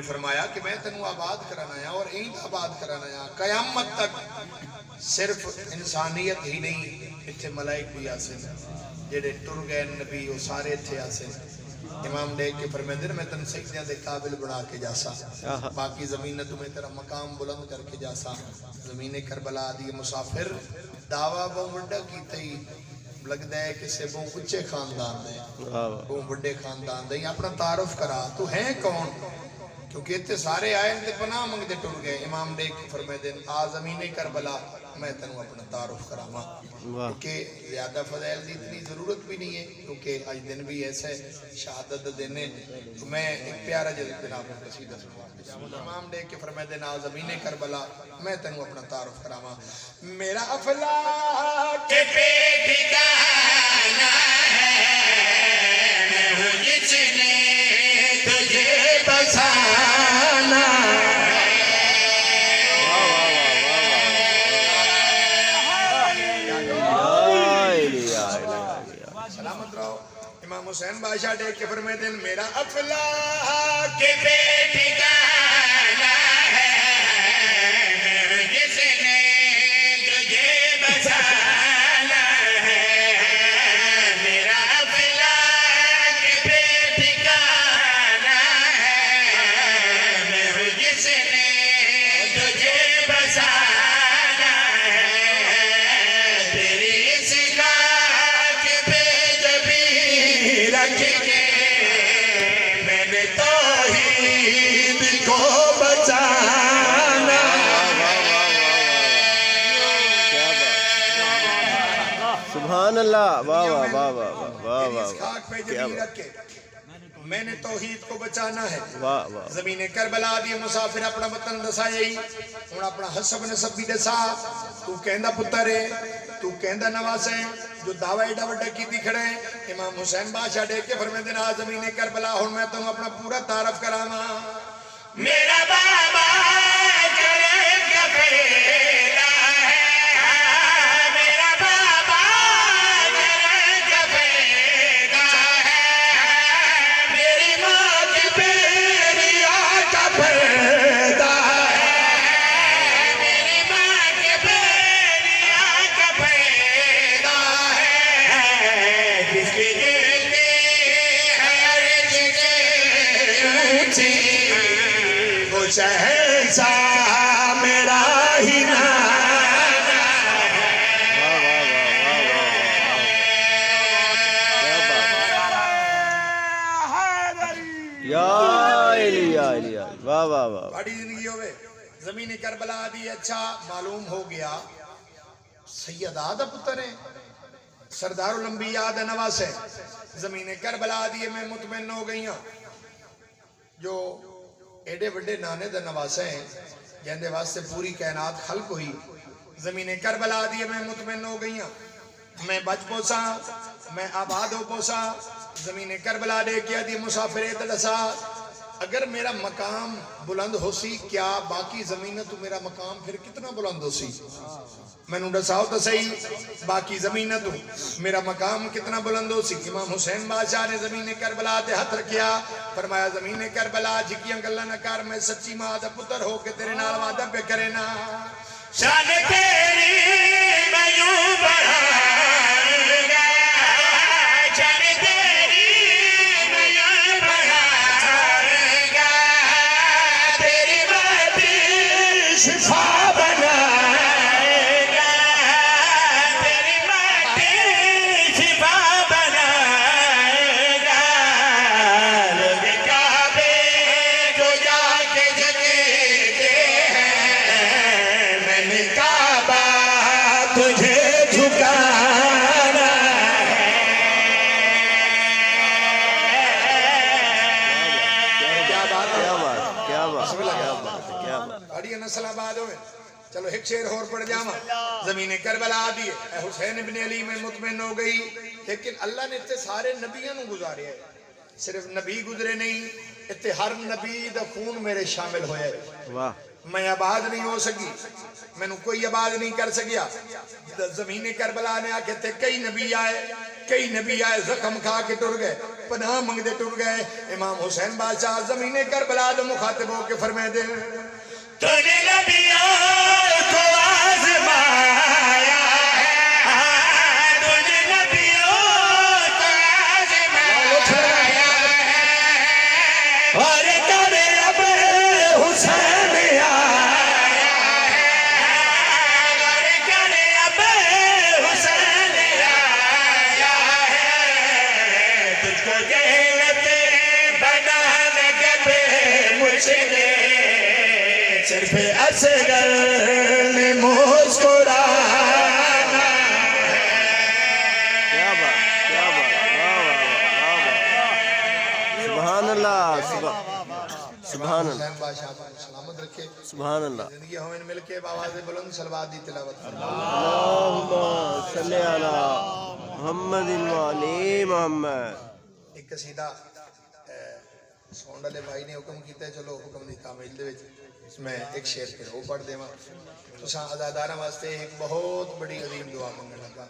نے فرمایا کہ میں تنو آباد کرانا ہے اور اینٹ آباد کرانا ہے قیامت تک صرف انسانیت ہی نہیں اتھے ملائک بھی آسے جیڑے ٹر گئے نبی وہ سارے اتھے آسے امام دیکھ کے فرمیندے میں تن سجدیاں دے قابل بنا کے جاسا باقی زمین نے تمہیں تیرا مقام بلند کر کے جاسا زمین کربلا دی مسافر دعویٰ بہت بڑا کی تھی لگ دے کسے بہت اچھے خاندان دے بہت بڑے خاندان دے اپنا تعارف کرا تو ہیں کون کیونکہ اتنے سارے آئے تے پناہ منگتے ٹر گئے امام دیکھ کے فرمیندے آ زمین کربلا میں تنوں اپنا تعارف کراما کیونکہ زیادہ فضائل دی اتنی ضرورت بھی نہیں ہے کیونکہ آج دن بھی ایسا ہے شہادت دینے تو میں ایک پیارا جناب قصیدہ سنوں امام دیکھ کے فرمیندے نا زمین کربلا میں تنوں اپنا تعارف کراما میرا افلاک پہ ٹھکانا ہے میں ہوں جس نے تجھے بسانا امام حسین بادشاہ دیکھ کے فرمیندے میرا افلاک پہ ٹھکانا ہے میں جس نے تجھے بسانا ہے میرا افلاک پہ ٹھکانا ہے میں جس نے تجھے بسانا ہے تیری اس خاک پہ جبھی رکھ کے میں نے توحید کو بچانا سبحان اللہ واہ واہ واہ واہ واہ اس واہ خاک پہ جبھی رکھ کے میں نے توحید کو بچانا ہے واہ واہ زمین کربلا دی مسافر اپنا وطن دسا یہی ہن اپنا حسب نسب بھی دسا تو کہندا پتر ہے تو کہندا نواز ہے جو دعویٰ ایڈا وڈا کیتی کھڑے ہیں امام حسین بادشاہ دیکھ کے فرمیندے نا زمین کربلا ہن میں تم اپنا پورا تعارف کراواں میرا بابا کرے کفیلا ہے میرا بابا کرے کفیلا ہے میری ماں کی پیریا کا پیدا ہے میری ماں کی پیریا کا پیدا ہے جس کی گرتی ہے عرش کے اونچی وہ شہنشاہ میرا ہی نانا واہ واہ واہ واہ واہ کیا بات یا علی یا علی واہ واہ واہ بڑی زندگی ہوئے زمین کربلا دی اچھا معلوم ہو گیا سید آدھا پتر ہے سردار الانبیاء دا نواز ہے زمین کربلا دی میں مطمئن ہو گئی ہوں جو ایڈے بڑے نانے دا نواسے ہیں جہندے واسطے پوری کائنات خلق ہوئی زمین کربلا دی میں مطمئن ہو گئی ہوں میں بچ پوسا میں آباد ہو پوسا زمین کربلا دے کیا دی مسافر دلسا اگر میرا مقام بلند ہو سی کیا باقی زمین تو میرا مقام پھر کتنا بلند ہو سی میں نے ڈساؤ تو صحیح باقی زمین تو میرا مقام کتنا بلند ہو سی امام حسین بادشاہ نے زمین کربلا تے ہاتھ رکھیا فرمایا زمین کربلا جھکیاں گلا نہ کر میں سچی ماں دا پتر ہو کے تیرے نال وعدہ پہ کرے نا شان تیری میں یوں بڑھاؤں گا شان تیری میں یوں بڑھاؤں گا تیری ماں شفا بنائے گا تیری ماں شفا بنائے گا لوگ کعبے کو جا کے جگتے ہیں میں نے کعبہ تجھے جھکانا کیا بات ہے کیا بات کیا بات کیا بات کیا بات بڑی نسل آباد ہوئے چلو ایک شیر اور پڑھ جاما زمین کربلا دی اے حسین ابن علی میں مطمئن ہو گئی لیکن اللہ نے اتنے سارے نبیوں نو گزارے ہیں صرف نبی گزرے نہیں اتنے ہر نبی دا خون میرے شامل ہوئے واہ میں آباد نہیں ہو سکی میں نے کوئی آباد نہیں کر سکیا زمین کربلا نے آکے تھے کئی نبی آئے زخم کھا کے ٹر گئے پناہ منگ دے ٹر گئے امام حسین بادشاہ زمین کربلا دے مخاطب ہو کے فرمائے دے تو نے نبیوں کو آزمایا ہے تو نے نبیوں کو آزمایا ہے اور کرے اب حسین آیا ہے اور کرے اب حسین آیا ہے تجھ کو جہلت بنانے کے پہ مجھ نے صرف اصغر نے مسکرانا کیا بات کیا بات سبحان اللہ سبحان اللہ حسین بادشاہ کو سلامت رکھے سبحان اللہ زندگی ہمیں مل کے بآواز بلند صلوات دی تلاوت فرما اللہم صلی علی محمد وعلی محمد ایک قصیدہ سونڈ والے بھائی نے حکم کیتا ہے چلو حکم دی تعمیل دے وچ اس میں ایک شعر پھر وہ پڑھ دیواں تساں عزاداراں واسطے ایک بہت بڑی عظیم دعا منگن لگا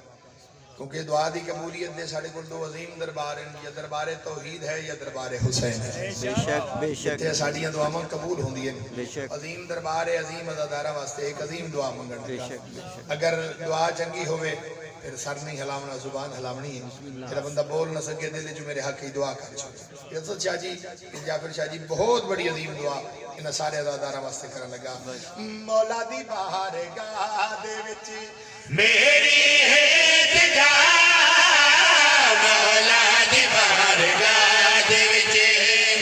کیونکہ دعا دی قبولیت دے ساڈے کول دو عظیم دربار ہیں یا دربار توحید ہے یا دربار حسین ہے بے شک بے شک تے ساڈیاں دعاواں قبول ہوندیاں بے شک عظیم دربار ہے عظیم عزاداراں واسطے ایک عظیم دعا منگن بے لگا شک بے شک اگر دعا چنگی ہوئے پھر سر نہیں ہلاونا زبان ہلاونی ہے پھر بندہ بول نہ سکے دل جو میرے حق کی دعا کر چھوڑے یسد شاہ جی جعفر شاہ جی بہت بڑی عظیم دعا انہاں سارے عزاداراں واسطے کرن لگا مولا دی بارگاہ دے وچ میری ہے التجا مولا دی بارگاہ دے وچ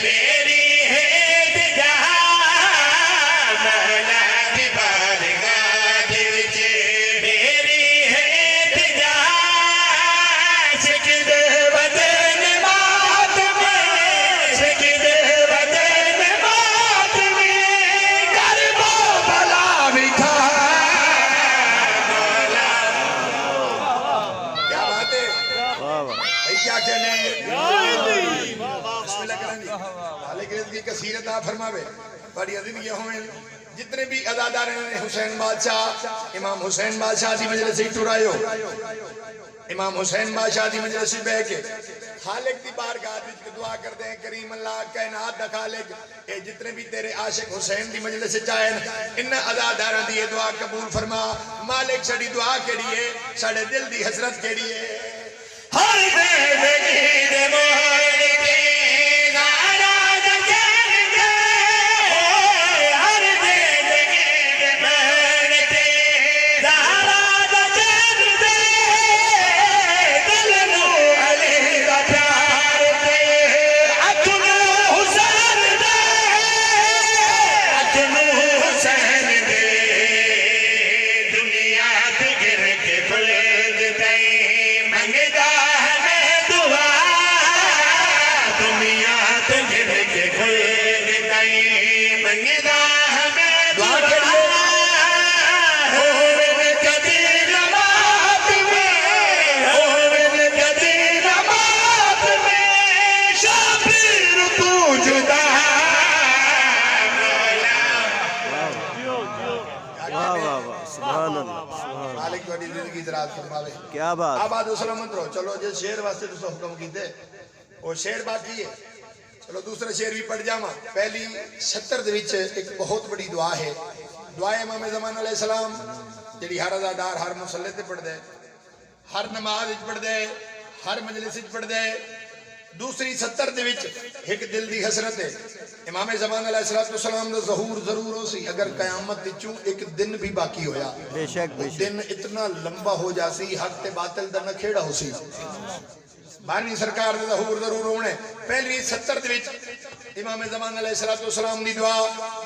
میری ہے التجا مولا دی بارگاہ دے وچ میری ہے التجا سجد بدن ماتم سجد بدن ماتم کرب و بلا مٹھا کیا بات ہے واہ واہ بھائی کیا کہنے ہیں بسم اللہ کریں گے مالک رزق کی کثیرت آپ فرماوے بڑی عظیم یہ ہوئے جتنے بھی عزادار ہیں حسین بادشاہ امام حسین بادشاہ دی مجلس سے ٹرائے ہو امام حسین بادشاہ دی مجلس سے بہ کے خالق دی بارگاہ وچ دعا کرتے ہیں کریم اللہ کائنات دا خالق اے جتنے بھی تیرے عاشق حسین دی مجلس سے جائیں ان عزاداراں دی دعا قبول فرما مالک ساڈی دعا کیڑی ہے ساڈے دل دی حسرت کیڑی ہے ہر زندگی دے موڑ کے ناراض جان دے ہر زندگی دے موڑ کے ناراض جان دے دل نو علی دا پیار دے اکھ نو حسین دے اکھ نو حسین دے دنیا تے گر کے خلد دے منگدا مالک تہاڈی زندگی دراز فرماوے کیا بات آباد و سلامت رہو چلو جس شعر واسطے تسا حکم کیتے وہ شعر باقی ہے چلو دوسرا شعر بھی پڑھ جاواں پہلی 70 دے وچ ایک بہت بڑی دعا ہے دعا امام زمان علیہ السلام جڑی ہر عزادار ہر مصلی تے پڑھ دے ہر نماز وچ پڑھ دے ہر مجلس وچ پڑھ دے دوسری 70 دے وچ ایک دل دی حسرت ہے امام زمان علیہ السلام دا ظہور ضرور ہو سی اگر قیامت وچوں ایک دن بھی باقی ہویا بے شک بے شک دن اتنا لمبا ہو جاسی حق تے باطل دا نہ کھیڑا ہو سی بانی سرکار دا ظہور ضرور ہونے پہلی 70 دے وچ امام زمان علیہ السلام دی دعا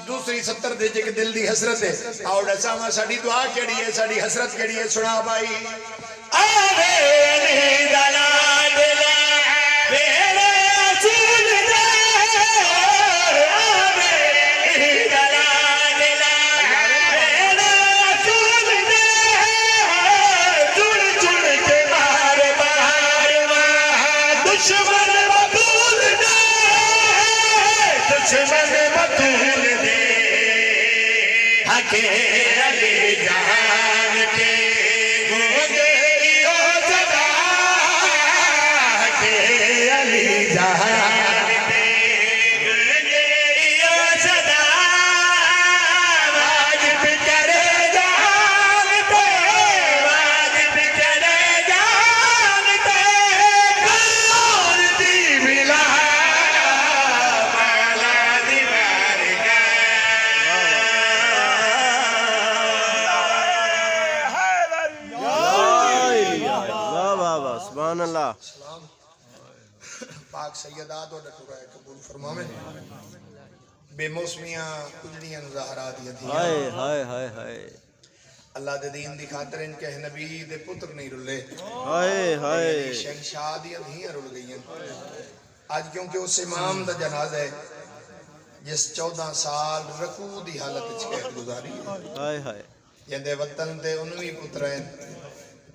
دوسری 70 دے ایک دل دی حسرت ہے آؤ ڈساواں ساڈی دعا کیڑی ہے ساڈی حسرت کیڑی ہے سنا بھائی آوے علی دلال دلا میرے رسول دے آوے علی دلال دلا میرے رسول دے چڑ چڑ کے مار مار دشمن بطول دے دشمن بطول دے حقے علی جہان کے علی جہان تے گنجیو صدا واجب کرے جان تے واجب کرے جان تے کون دی بلا مالا دیوار کا واہ واہ واہ سبحان اللہ سلام پاک سیدات و ڈٹورا قبول فرماویں بے موسمیاں کجڑیاں ظاہرات یہ تھی ہائے ہائے ہائے ہائے اللہ دے دین دی خاطر ان کے نبی دے پتر نہیں رلے ہائے ہائے شہنشاہ دی دھیاں رل گئی ہیں آج کیونکہ اس امام دا جنازہ ہے جس 14 سال رکوع دی حالت وچ قید گزاری ہے ہائے ہائے جندے وطن تے انوی پتر ہیں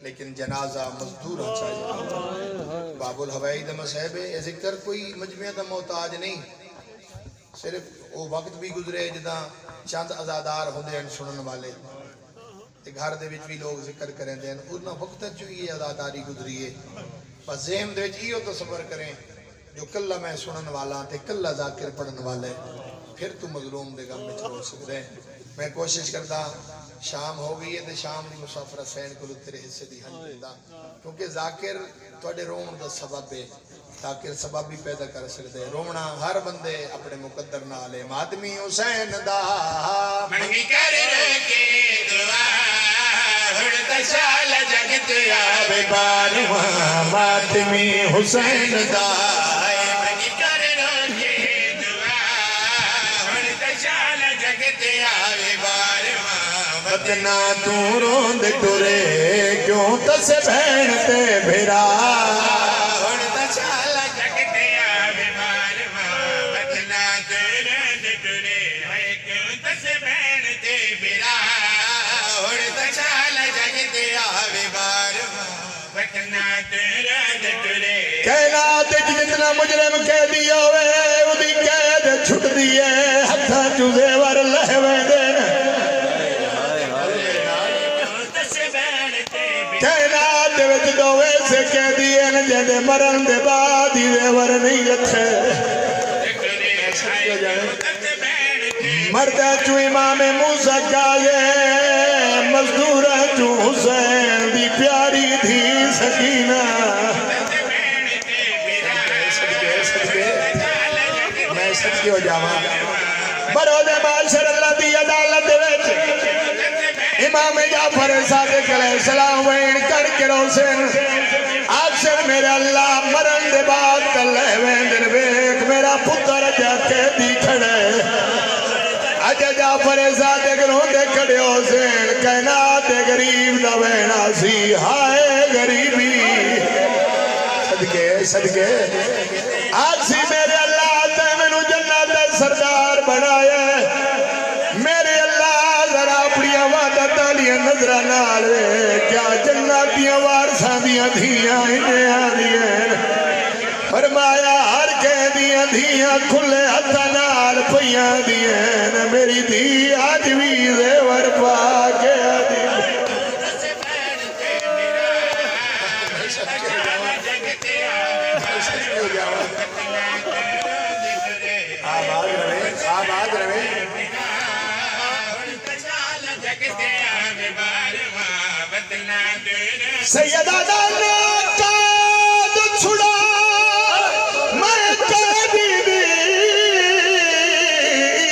لیکن جنازہ مزدور چاہیے باب الحوائی دا مسئب ہے ذکر کوئی مجمع دا محتاج نہیں صرف وہ وقت بھی گزرے جدا چند ازادار ہوندے ہیں سنن والے گھر دے وچ بھی لوگ ذکر کریں دیں انہاں وقت چوئی یہ ازاداری گزری ہے بس ذہن دے وچ ایو تصور کریں جو کلہ میں سنن والا تے کلہ ذاکر پڑھن والے پھر تو مظلوم دے غم وچ رو سکدے ہیں میں کوشش کردا شام ہو گئی ہے تے شام دی مسافر حسین کو تیرے حصے دی حل دیندا کیونکہ ذاکر تواڈے رون دا سبب ہے ذاکر سبب بھی پیدا کر سکدے رونا ہر بندے اپنے مقدر نال ہے ماتمی حسین دا منگی کر کے دعا ہن تشال جگت آوے بارواں ماتمی حسین دا منگی کر کے دعا ہن تشال جگت آوے بارواں وطنا تو روند ٹرے کیوں تس بہن تے بھرا ہن تشال جگت آوے بارواں وطنا تو روند ٹرے کیوں تس بہن تے بھرا ہن تشال جگت آوے بارواں وطنا تو روند ٹرے کائنات جتنا مجرم قیدی ہوئے اودی قید چھٹ دیے ہتھاں چ زیور لہ ویندے کائنات دے وچ دو ایسے قیدی ہیں جہدے مرن دے بعد ہی زیور نہیں لتھے مردہ چو امام موسیٰ کاظم مزدورہ چو حسین دی پیاری دھی سکینہ میں صدقے ہو جاواں بروز معاشر اللہ دی عدالت دے وچ امام جعفر صادق علیہ السلام وین کر کے روسن آکسر میرے اللہ مرن دے بعد کلے ویندن ویک میرا پتر جا کے دی کھڑے اج جعفر صادق روندے کھڑے حسین کائنات غریب دا وینا سی ہائے غریبی صدقے صدقے آکسی میرے اللہ تے مینوں جنت دے سردار بنایا میرے اللہ ذرا اپنی وعدت والیاں نظراں نال کیا جنتیاں وارثاں دیاں دھیاں انہیں آدیاں فرمایا ہر کہہ دیاں دھیاں کھلے ہتھاں نال پیاں دیاں میری دھی آج بھی زیور پا کے آدی آباد روے سیدہ دانا قید چھڑا میں قیدی دی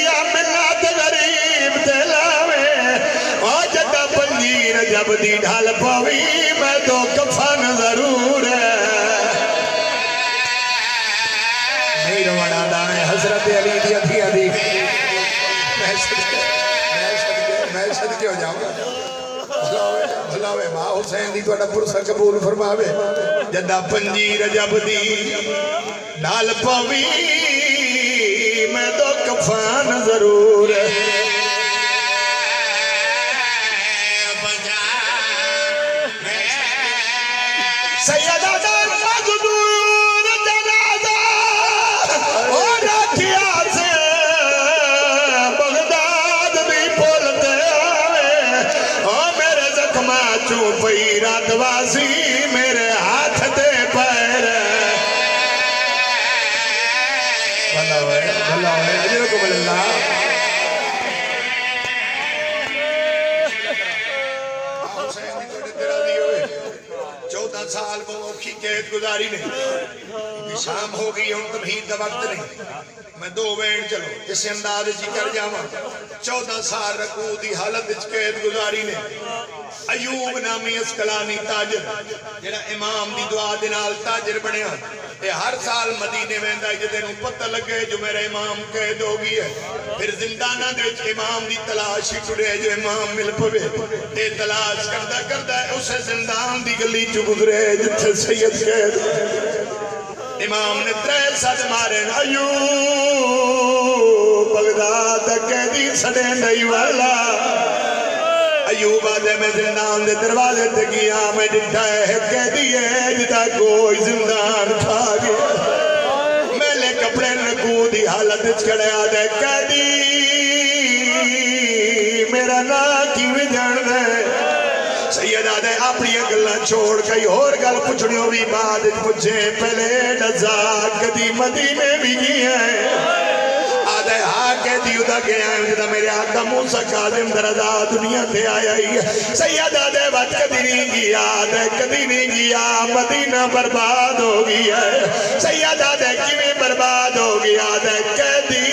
یا منت غریب دلاوے او جدہ پنجیر جب دی ڈھال پاوی میں تو کفن ضرور ہے نہیں روانا دائیں حضرت علی دی اتھیا دی میں صدقے ہو جاؤں گا بھلاوے ماں حسین دی توڑا پرسہ قبول فرماوے جدہ پنجیر جب دی ڈال پاوی میں تو کفان ضرور ہے سیدہ دار مزدور جنازہ اور رکھیا سے بغداد بھی بولتے آوے اور میرے زخمہ چو پئی رات واسی میرے ہاتھ تے پیر اللہ 14 سال کو اوکھی قید گزاری نہیں شام ہو گئی ہوں تمہید دا وقت نہیں میں 2 وین چلو اس انداز جی کر جاواں 14 سال رکوع دی حالت وچ قید گزاری نے ایوب نامی اسکلانی تاجر جڑا امام دی دعا دے نال تاجر بنیا اے ہر سال مدینے ویندا جدے نوں پتہ لگے جو میرا امام قید ہو گئی ہے پھر زنداناں دے وچ امام دی تلاش ہی ٹرے جو امام مل پوے اے تلاش کردا کردا اسے زندان دی گلی چ گزرے جتھے سید قید امام نے 3 سد مارے ایوب بغداد قیدی سڑے نہیں والا ایوب آدھے میں زندان دے دروازے تے گیا میں ڈٹھا ہے قیدی ہے جدا کوئی زندان کھا گیا میں لے کپڑے رکوع دی حالت چڑھے آدھے قیدی میرا نا کیویں جان دے سید آدھے اپنی گلاں چھوڑ کئی اور گل پوچھنیوں بھی بعد پوچھے پہلے نزا کدی مدینے بھی گیا ہے آدھے آکے دیو دا گیا ہے جدا میرے آقا موسیٰ کاظم درزا دنیا تے آیا ہی ہے سید آدھے بات کدی نہیں گیا آدھے کدی نہیں گیا مدینہ برباد ہو گیا ہے سید آدھے کیویں برباد ہو گیا آدھے قیدی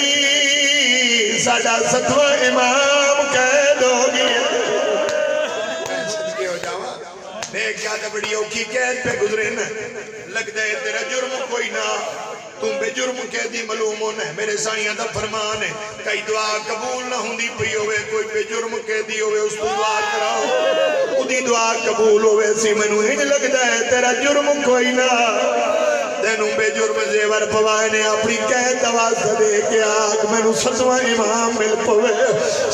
ساڑا 7واں امام قید ہو گیا دیکھ کیا تھا بڑی اوکھی قید پہ گزرے نا لگ دے تیرا جرم کوئی نہ تم بے جرم قیدی معلوم ہونا ہے میرے سائیاں دا فرمان ہے کئی دعا قبول نہ ہوندی پئی ہوئے کوئی بے جرم قیدی ہوئے اس تو دعا کراؤ خودی دعا قبول ہوئے سی منو ہی لگ دے تیرا جرم کوئی نہ دینوں بے جرم زیور پوائے نے اپنی قید دوازہ دے کے آگ میں نو 7واں امام مل پوے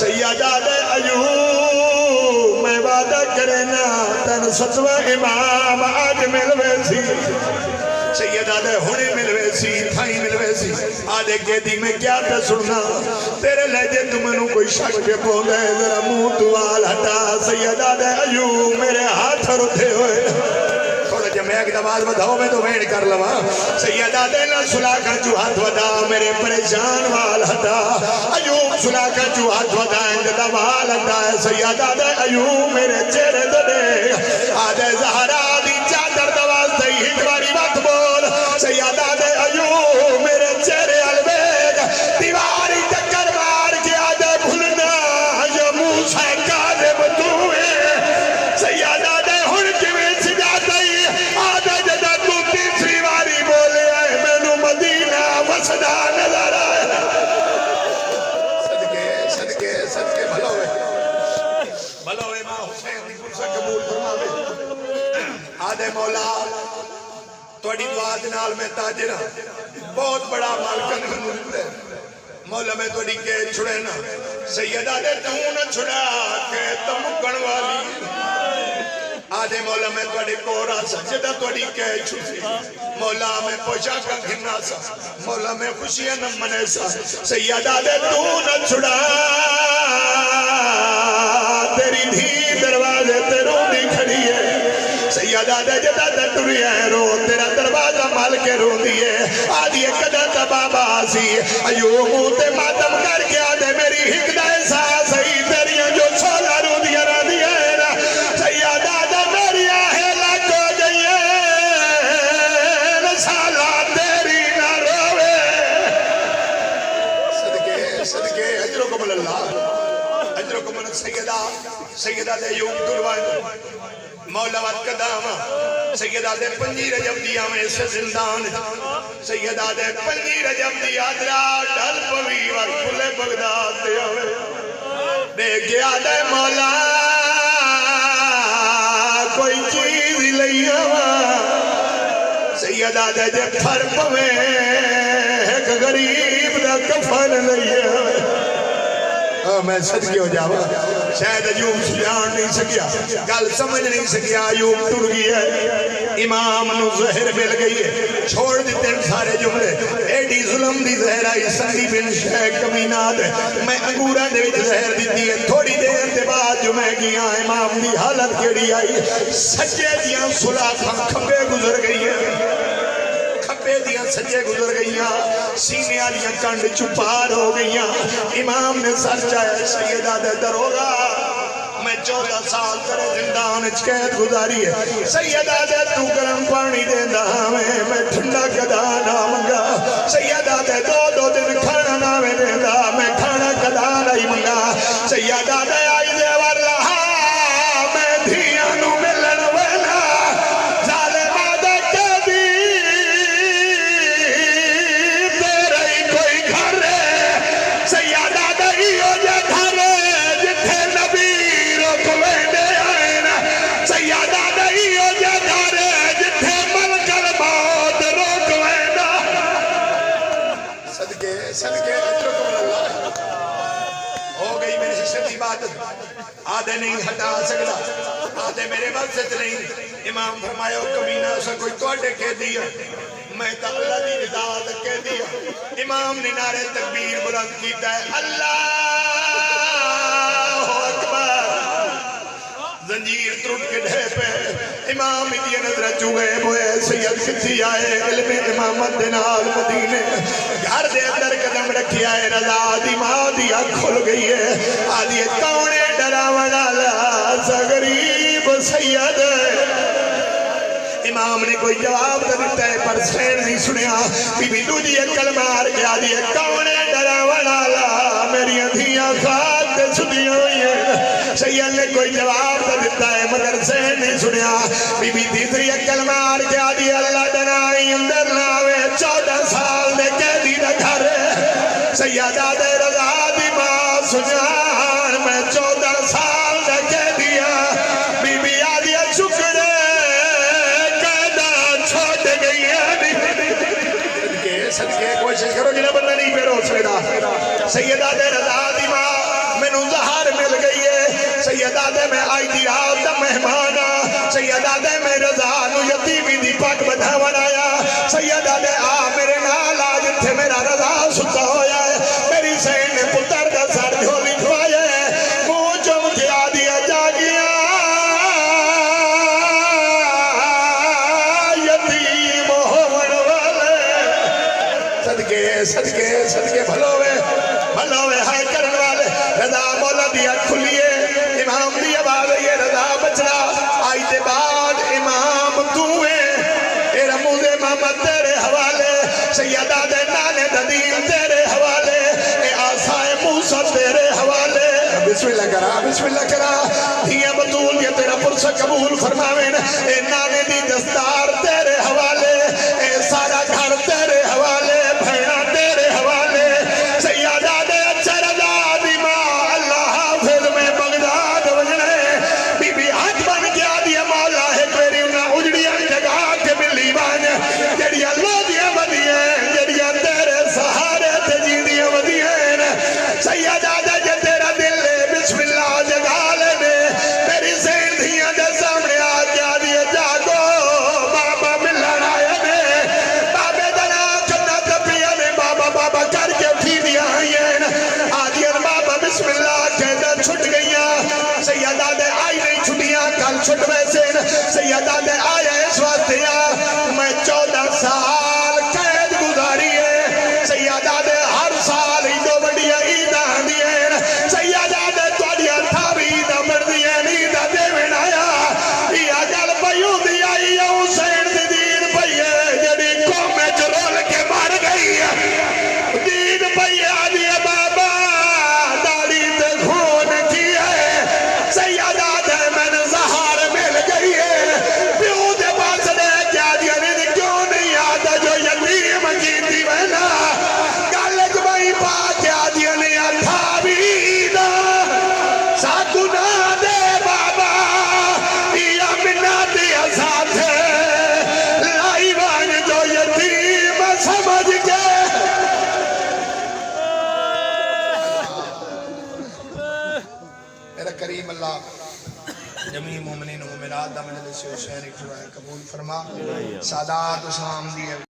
سیدہ دے ایوب میں وعدہ کرے نا تن 7واں امام آج ملوے سی سیدہ دے ہونے ملوے سی تھائی ملوے سی آدھے قیدی میں کیا پہ سننا تیرے لہجے تمہیں کوئی شک کے پوندے ذرا منہ دوال ہٹا سیدہ دے ایوب میرے ہاتھ رکھے ہوئے تھوڑا جب میں ایک دباز بدھاؤ میں تو وین کر لوا سیدہ دے نہ سلا کر جو ہاتھ ودا میرے پریشان وال ہٹا ایوب سلا کر جو ہاتھ ودا اندہ وال ہٹا سیدہ دے ایوب میرے چہرے دے آدھے زہرہ دی چادر دواز دی ہٹواری وقت بول سیدہ دے ایوب میرے چہرے الویگ دیواری ٹکر مار کے آدھے بھولنا جو موسیٰ کاظم تو ہے سیدہ دے ہن کی میں سجاتا ہی آدھے جدہ تو تیسری واری بولے آئے میں نو مدینہ وسدہ نظر آئے صدقے بھلوے ماں حسین دی فرصہ قبول فرماوے آدھے مولا توڑی دعا دنال میں تاجرہ بہت بڑا مالکن منوط ہے مولا میں توڑی کے چھڑے نا سیدہ دے تو نہ چھڑا کہ تم گنوالی آدھے مولا میں توڑی کورا سا جدہ توڑی کے چھڑی مولا میں پوشا کا گھرنا سا مولا میں خوشیاں نہ منے سا سیدہ دے تو نہ چھڑا تیری دھی دروازے تیروں دی کھڑی ہے سیدہ دے جدہ دے ٹری ہے رو تیرا دروازہ مال کے رو دیئے آدھی قدر تا بابا سی ایوب موتے ماتم کر کے آدھے میری حکدہ احساس ہی تیریاں جو چھولا رو دیا را دیا ہے نا سیدہ دے میری آہے لکو جائیے سالہ تیری نہ روے صدقے اجرکم اللہ اجرکم سیدہ دے ایوب دروائے مولا وقت قدامہ سیدہ دے 5 رجب دیا میں اس زندان سیدہ دے 5 رجب دیا درا ڈھل پوی وقت پھلے بغداد دیا دے گیا دے مولا کوئی چیز لیا سیدہ دے جے پھر پوے ایک غریب دا کفن لیا میں صدقے ہو جاوا شاید ایوب سجان نہیں سکیا گل سمجھ نہیں سکیا ایوب ٹر گئی ہے امام نو زہر مل گئی ہے چھوڑ دیتے ہیں سارے جملے ایڈی ظلم دی زہر آئی سندی بن شیخ کمینات ہے میں انگورہ دے وچ زہر دیتی ہے تھوڑی دیر دے بعد جو میں گیا امام دی حالت کیڑی آئی سچے دیاں سلاخاں کھپے گزر گئی ہے کھپے دیاں سجے گزر گئیاں سینے والیاں کنڈ چپار ہو گئیاں امام نے سر چایا سیدہ دے دروگا میں 14 سال تیرے زندان قید گزاری ہے سیدہ دے تو گرم پانی دیندہ میں ٹھنڈا کدا نہ منگا سیدہ دے دو دن کھانا نہ میں دیندہ میں کھانا کدا نہیں منگا سیدہ دے آئی دے ورلہا میں دھیانو ملن وینا ظالمہ دے قیدی تیرے ہی کوئی گھر ہے سیدہ دے ہیو جے گھر ہے جتھے نبی روکویندے آئین سیدہ دے ہیو جے گھر ہے جتھے ملک الموت روکویندہ صدقے اترکم اللہ ہو گئی میرے حصے کی عبادت آدھے نہیں ہٹا سکتا آدھے میرے مسجد نہیں امام فرمایا کمینہ اسا کوئی توڑے کہہ دیا میں تا اللہ دی رضا کہہ دیا امام نے نعرہ تکبیر بلند کیتا ہے اللہ اکبر زنجیر ٹوٹ کے ڈھے پہ امام دی نظر چوئے ہوئے سید کسی آئے علم امامت دنال مدینے گھر دے اندر قدم رکھی آئے رضا دی ماں دی آنکھ کھل گئی ہے آدھی کونے ڈراونا لا غریب سید امام نے کوئی جواب دیتا ہے پر سین نہیں سنیا بی بی دوجی اکل مار کے آدھی کونے ڈراونا لا میری دھیاں خاک دے چھدیاں ہوئی ہیں سید نے کوئی جواب دیتا ہے مگر سین نہیں سنیا بی بی تیسری اکل مار کے آدھی اللہ ڈنائی اندر ناوے 14 سال دے قیدی دا گھر ہے سیدہ دے رضا دی ماں سنیان میں 14 سال دے قیدی ہاں بی بی آدھی شکر قیدہ چھوٹ گئی ہے صدقے کوشش کرو جنہ بندہ نہیں پہ روسے دا سیدہ دے رضا دی ماں میں نو زہار مل گئی ہے سیدہ دے میں آئی دی رات دا مہمانا سیدہ دے میں رضا نو یتیمی دی پاک بدھا بنایا سیدہ دے آ میرے نال آج تھے میرا رضا ستا ہویا ہے میری سین نے پتر دا سر جھولی کھوایا ہے منہ چم کے آدیا جاگیا یتیم ہوڑ والے صدقے بھلوے ہائے کرن والے رضا مولا دیا کھلیے امام دی آواز یہ رضا بچنا آئی تے بعد امام توئے اے رموز محمد تیرے حوالے سیدہ دے نانے ددین تیرے حوالے اے آسائے موسیٰ تیرے حوالے بسم اللہ کرا دھیاں بطول یہ تیرا پرسہ قبول فرماوین اے نانے دی دستار تیرے حوالے اے سارا گھر تیرے حوالے بھیڑا تیرے حوالے سیدہ دے اچھا رضا دی ماں اللہ حافظ میں بغداد وجنے بی بی حج بن کیا دیا مولا ہے کوئی انہا اجڑیاں جگہ کے ملی بان جڑیاں لودیاں بدیاں جڑیاں تیرے سہارے تے جیدیاں بدیاں سیدہ دے جے تیرا دل لے بسم اللہ جگہ لے نے میری سین دھیاں دے سامنے آ کیا دیا جاگو بابا ملن آیا نے بابے دنا کنا تپیا نے بابا کر کے اٹھی دیا ہیں آدھیاں بابا بسم اللہ کہتا چھٹ گئیاں سیدہ دے آئی نہیں چھٹیاں کل چھٹ ویسے سیدہ دے آیا اس واسطیاں میں 14 سال قید گزاری ہے سیدہ دے ہر سال ہی دو بڑیا عیدہ دیئے سیدہ دے توڑیا تھا بھی عیدہ مردیاں عیدہ دے میں آیا یا گل پیوں دی آئی یا حسین دی دین پئیے جڑی قوم میں جرول کے مار گئی دین پئیے آدھیا بابا داڑی تے خون کی ہے سیدہ دے میں نے زہار مل گئی ہے پیوں دے پاس دے کیا دیا نے کیوں نہیں آتا جو یتیم کی تھی بہنا گالک بھائی پا کیا دیا نے تھا بھی عیدہ ساکو نہ دے بابا یا منہ دیا ساتھ لائی بان جو یتیم سمجھ کے میرا کریم اللہ جمیع مومنین و مومنات دا مجلس حسین اکھڑا قبول فرما سادات اسلام دی